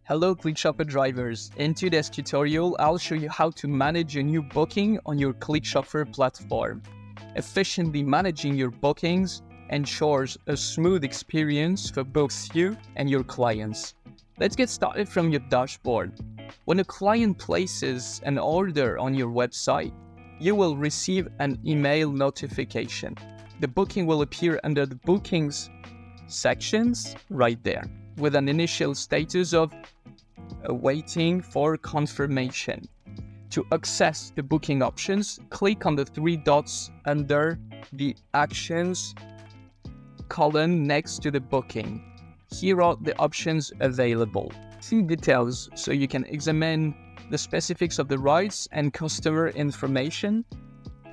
Hello ClickChauffeur drivers. In today's tutorial, I'll show you how to manage a new booking on your ClickChauffeur platform. Efficiently managing your bookings ensures a smooth experience for both you and your clients. Let's get started from your dashboard. When a client places an order on your website, you will receive an email notification. The booking will appear under the bookings sections right there, with an initial status of waiting for confirmation. To access the booking options, click on the three dots under the Actions column next to the booking. Here are the options available. See details so you can examine the specifics of the rights and customer information.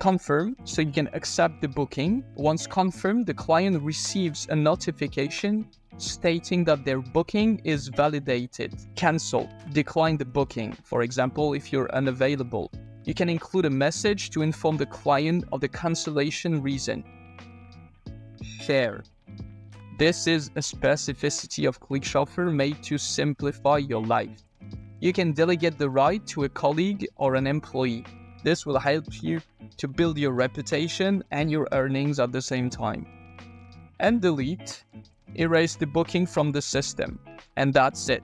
Confirm so you can accept the booking. Once confirmed, the client receives a notification stating that their booking is validated. Cancel, decline the booking. For example, if you're unavailable, you can include a message to inform the client of the cancellation reason. Share. This is a specificity of ClickChauffeur made to simplify your life. You can delegate the right to a colleague or an employee. This will help you to build your reputation and your earnings at the same time. And delete. Erase the booking from the system. And that's it.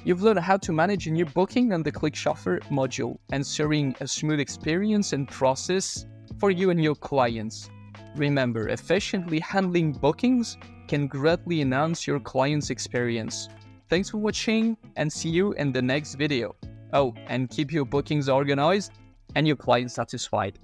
You've learned how to manage a new booking on the ClickChauffeur module, ensuring a smooth experience and process for you and your clients. Remember, efficiently handling bookings can greatly enhance your client's experience. Thanks for watching and see you in the next video. Oh, and keep your bookings organized and your clients satisfied.